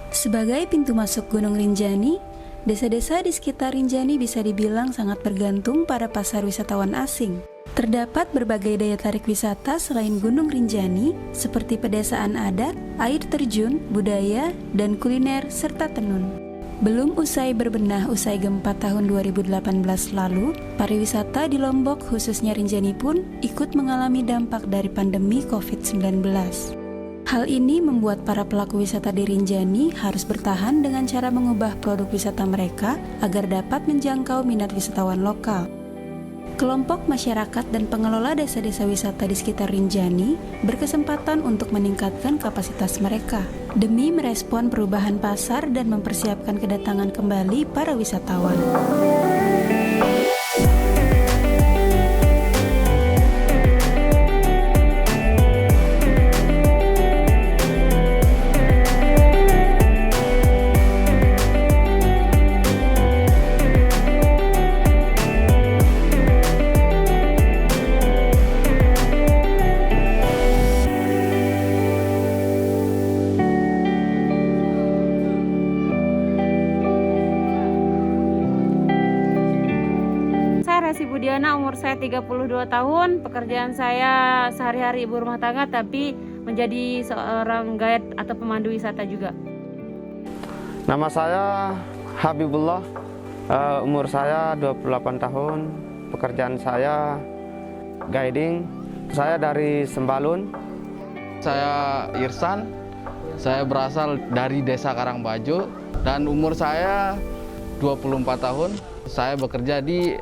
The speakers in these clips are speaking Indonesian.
Sebagai pintu masuk Gunung Rinjani, desa-desa di sekitar Rinjani bisa dibilang sangat bergantung pada pasar wisatawan asing. Terdapat berbagai daya tarik wisata selain Gunung Rinjani, seperti pedesaan adat, air terjun, budaya, dan kuliner, serta tenun. Belum usai berbenah usai gempa tahun 2018 lalu, pariwisata di Lombok khususnya Rinjani pun ikut mengalami dampak dari pandemi COVID-19. Hal ini membuat para pelaku wisata di Rinjani harus bertahan dengan cara mengubah produk wisata mereka agar dapat menjangkau minat wisatawan lokal. Kelompok masyarakat dan pengelola desa-desa wisata di sekitar Rinjani berkesempatan untuk meningkatkan kapasitas mereka demi merespon perubahan pasar dan mempersiapkan kedatangan kembali para wisatawan. Resi Budiana, umur saya 32 tahun. Pekerjaan saya sehari-hari ibu rumah tangga, tapi menjadi seorang guide atau pemandu wisata juga. Nama saya Habibullah, umur saya 28 tahun. Pekerjaan saya guiding. Saya dari Sembalun. Saya Irsan, saya berasal dari Desa Karangbajo dan umur saya 24 tahun. Saya bekerja di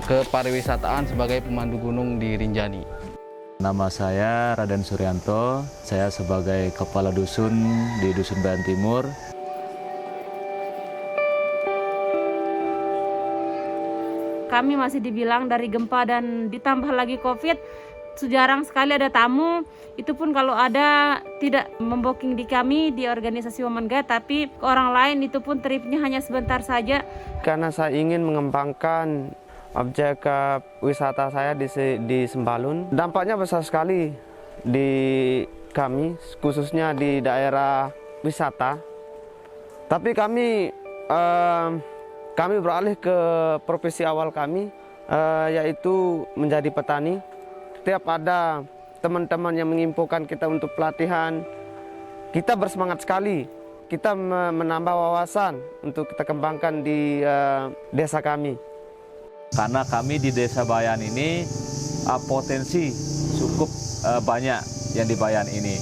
kepariwisataan sebagai pemandu gunung di Rinjani. Nama saya Raden Suryanto, saya sebagai kepala dusun di Dusun Bayan Timur. Kami masih dibilang dari gempa dan ditambah lagi COVID, jarang sekali ada tamu. Itu pun kalau ada tidak membooking di kami di organisasi Women Guide, tapi ke orang lain itu pun tripnya hanya sebentar saja. Karena saya ingin mengembangkan objek wisata saya di Sembalun. Dampaknya besar sekali di kami, khususnya di daerah wisata. Tapi kami beralih ke profesi awal kami, yaitu menjadi petani. Setiap ada teman-teman yang menginfokan kita untuk pelatihan, kita bersemangat sekali. Kita menambah wawasan untuk kita kembangkan di desa kami. Karena kami di Desa Bayan ini potensi cukup banyak yang di Bayan ini.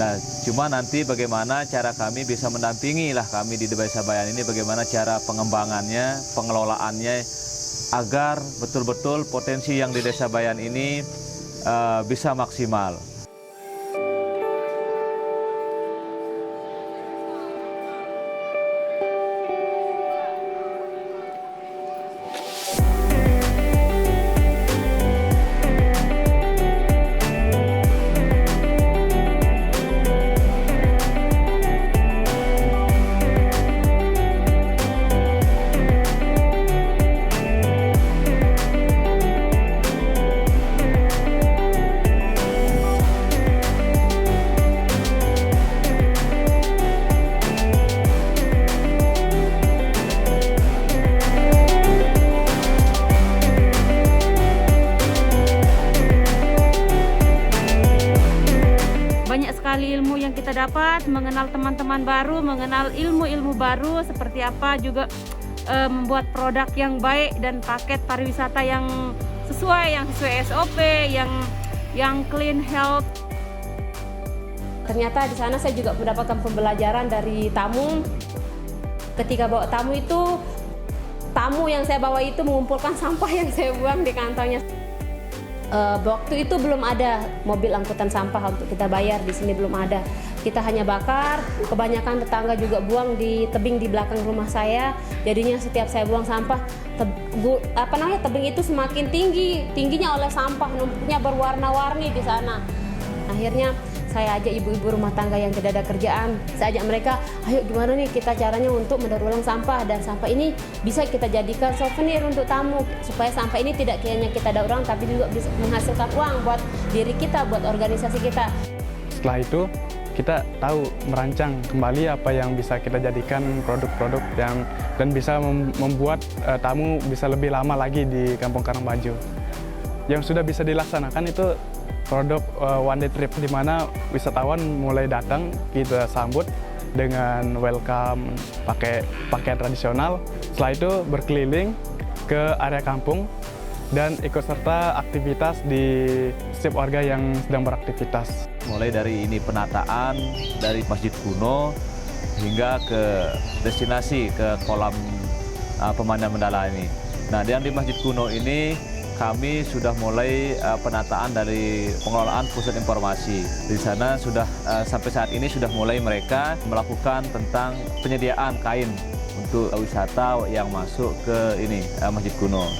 Nah, cuma nanti bagaimana cara kami bisa mendampingi kami di Desa Bayan ini, bagaimana cara pengembangannya, pengelolaannya, agar betul-betul potensi yang di Desa Bayan ini bisa maksimal. Banyak sekali ilmu yang kita dapat, mengenal teman-teman baru, mengenal ilmu-ilmu baru, seperti apa juga membuat produk yang baik dan paket pariwisata yang sesuai SOP, yang clean health. Ternyata di sana saya juga mendapatkan pembelajaran dari tamu. Ketika bawa tamu itu, tamu yang saya bawa itu mengumpulkan sampah yang saya buang di kantongnya. Waktu itu belum ada mobil angkutan sampah untuk kita bayar, di sini belum ada. Kita hanya bakar, kebanyakan tetangga juga buang di tebing di belakang rumah saya. Jadinya setiap saya buang sampah, tebing itu semakin tingginya oleh sampah, numpuknya berwarna-warni di sana. Akhirnya saya ajak ibu-ibu rumah tangga yang tidak ada kerjaan, saya ajak mereka, ayo gimana nih kita caranya untuk mendaur ulang sampah, dan sampah ini bisa kita jadikan souvenir untuk tamu, supaya sampah ini tidak hanya kita daur ulang tapi juga bisa menghasilkan uang buat diri kita, buat organisasi kita. Setelah itu kita tahu merancang kembali apa yang bisa kita jadikan produk-produk yang dan bisa membuat tamu bisa lebih lama lagi di Kampung Karangbajo. Yang sudah bisa dilaksanakan itu produk one day trip, di mana wisatawan mulai datang kita sambut dengan welcome pakai pakaian tradisional. Setelah itu berkeliling ke area kampung dan ikut serta aktivitas di setiap warga yang sedang beraktivitas. Mulai dari ini penataan dari masjid kuno hingga ke destinasi ke kolam pemandian Mandala ini. Nah, dan di masjid kuno ini kami sudah mulai penataan dari pengelolaan pusat informasi. Di sana sudah sampai saat ini sudah mulai mereka melakukan tentang penyediaan kain untuk wisata yang masuk ke ini masjid kuno.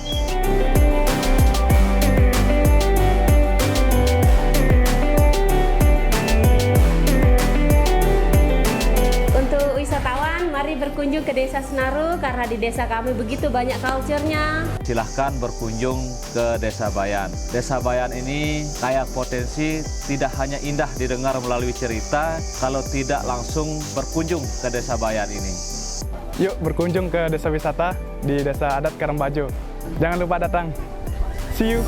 Untuk wisatawan, mari berkunjung ke Desa Senaru karena di desa kami begitu banyak culture-nya. Silahkan berkunjung ke Desa Bayan. Desa Bayan ini kaya potensi, tidak hanya indah didengar melalui cerita, kalau tidak langsung berkunjung ke Desa Bayan ini. Yuk berkunjung ke desa wisata di Desa Adat Karangbajo. Jangan lupa datang. See you!